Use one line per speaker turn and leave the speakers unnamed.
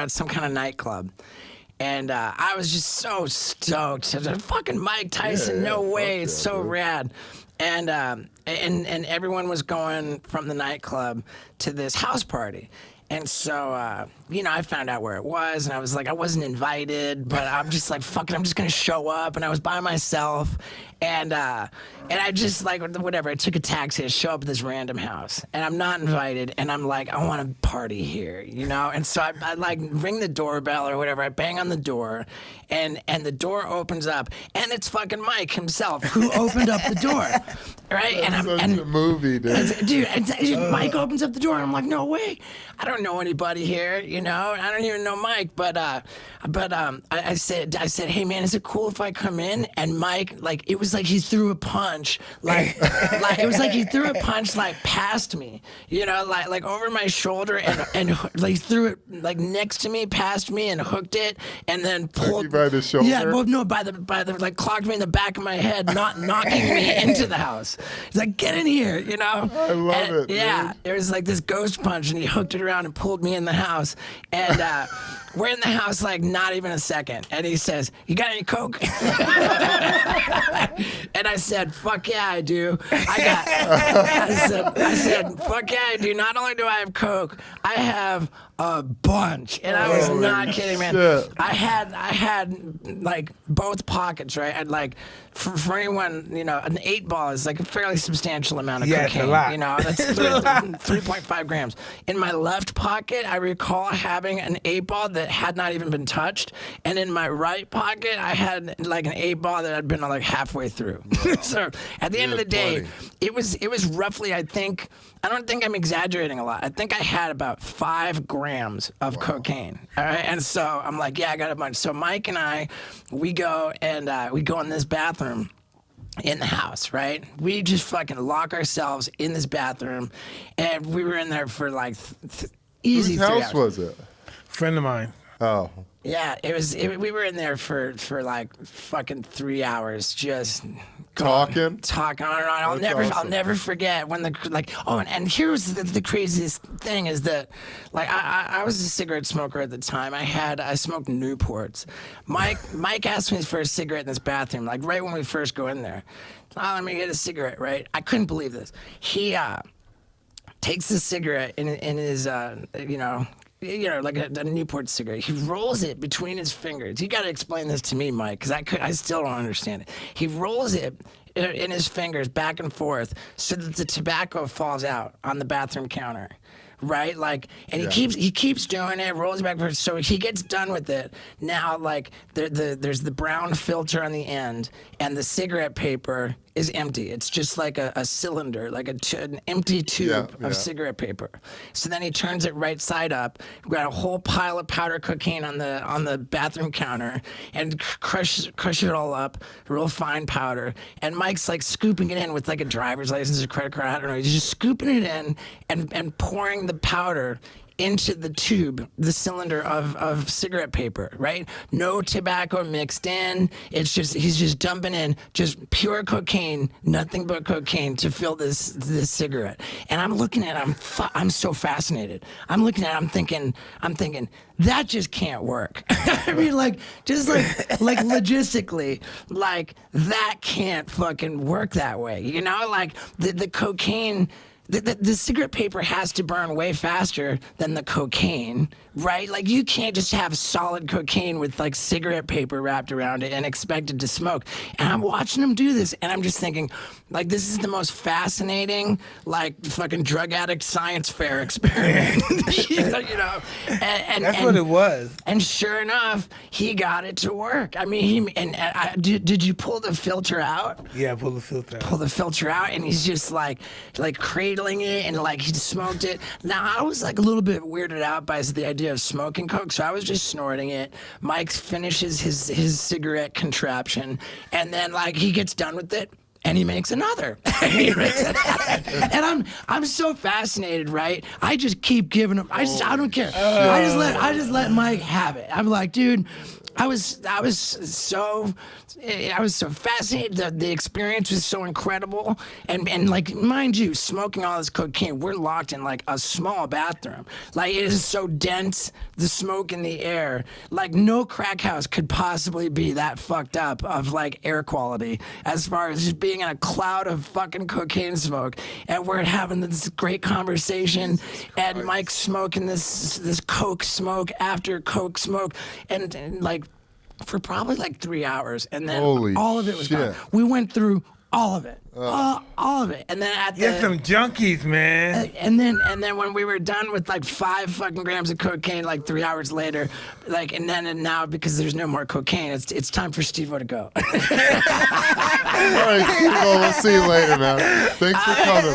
at some kind of nightclub. And I was just so stoked. I was like, fucking Mike Tyson, no way, it's so rad. And everyone was going from the nightclub to this house party. And so, I found out where it was, and I was like, I wasn't invited, but I'm just like, fuck it, I'm just gonna show up. And I was by myself, and I just like, whatever, I took a taxi to show up at this random house, and I'm not invited, and I'm like, I want to party here, And so I like ring the doorbell or whatever, I bang on the door, and the door opens up, and it's fucking Mike himself who opened up the door, right?
That's such a movie, dude.
Mike opens up the door, and I'm like, no way, I don't know anybody here, I don't even know Mike, but I said, hey man, is it cool if I come in? And Mike, like, it was like he threw a punch, like it was like he threw a punch like past me, like over my shoulder, and like threw it like next to me, past me, and hooked it, and then pulled
you by the shoulder.
Yeah, well, no, by the like clocked me in the back of my head, not knocking me into the house. He's like, get in here,
I love it.
Yeah,
dude.
it was like this ghost punch, and he hooked it around and pulled me in the house, and we're in the house like not even a second, and he says, you got any coke? And I said, fuck yeah, I do. I said, fuck yeah, I do. Not only do I have coke, I have a bunch. And I was not kidding, man. I had like both pockets, right? I'd like, for anyone, an 8-ball is like a fairly substantial amount of cocaine.
It's a lot.
That's 3.5 grams. In my left pocket, I recall having an 8-ball that had not even been touched, and in my right pocket, I had like an 8-ball that had been like halfway through. So at the end of the day, it was roughly, I don't think I'm exaggerating a lot. I think I had about 5 grams of cocaine. All right, and so I'm like, yeah, I got a bunch. So Mike and I, we go in this bathroom in the house, right? We just fucking lock ourselves in this bathroom, and we were in there for like easy 3 hours.
Whose house was it?
Friend of mine.
Oh.
Yeah, we were in there for like fucking 3 hours, just
talking
on and on. I'll never forget when and here's the craziest thing is that, like, I was a cigarette smoker at the time. I smoked Newports. Mike asked me for a cigarette in this bathroom, like right when we first go in there. Let me get a cigarette, right? I couldn't believe this. He takes the cigarette in his like a Newport cigarette. He rolls it between his fingers. You got to explain this to me, Mike, because I still don't understand it. He rolls it in his fingers back and forth so that the tobacco falls out on the bathroom counter. Right, like, and he keeps doing it, rolls it back. So he gets done with it. Now, like, there's the brown filter on the end, and the cigarette paper is empty. It's just like a cylinder, like an empty tube of cigarette paper. So then he turns it right side up. We've got a whole pile of powder cocaine on the bathroom counter, and crush it all up, real fine powder. And Mike's like scooping it in with like a driver's license or credit card. I don't know. He's just scooping it in and pouring the powder into the tube, the cylinder of cigarette paper, right? No tobacco mixed in. It's just, he's just dumping in just pure cocaine, nothing but cocaine to fill this cigarette. And I'm looking at him, I'm so fascinated. I'm looking at him, I'm thinking, that just can't work. I mean, like, just like logistically, like, that can't fucking work that way. Like the cocaine, the cigarette paper has to burn way faster than the cocaine, right? Like, you can't just have solid cocaine with like cigarette paper wrapped around it and expect it to smoke. And I'm watching him do this, and I'm just thinking, like, this is the most fascinating, like, fucking drug addict science fair experiment. And
that's what it was.
And sure enough, he got it to work. I mean, did you pull the filter out?
Yeah, pull the filter out.
Pull the filter out, and he's just like cradling it, and like he smoked it. Now, I was like a little bit weirded out by the idea of smoking coke, so I was just snorting it. Mike finishes his cigarette contraption, and then like he gets done with it, and he makes another. And he makes another. And I'm so fascinated, right? I just keep giving him. I don't care. I just let Mike have it. I'm like, dude, I was so fascinated. The experience was so incredible, and like, mind you, smoking all this cocaine, we're locked in like a small bathroom. Like, it is so dense, the smoke in the air. Like, no crack house could possibly be that fucked up of like air quality, as far as just being in a cloud of fucking cocaine smoke. And we're having this great conversation, and Mike's smoking this coke smoke after coke smoke, and like, for probably like 3 hours, and then
Holy
all of it was gone.
shit.
We went through all of it, all of it, and then at
Get some junkies, man.
and then when we were done with like 5 fucking grams of cocaine, like 3 hours later, like, and now because there's no more cocaine, it's time for Steve-O to go.
All right, Steve, we'll see you later, man. Thanks for coming.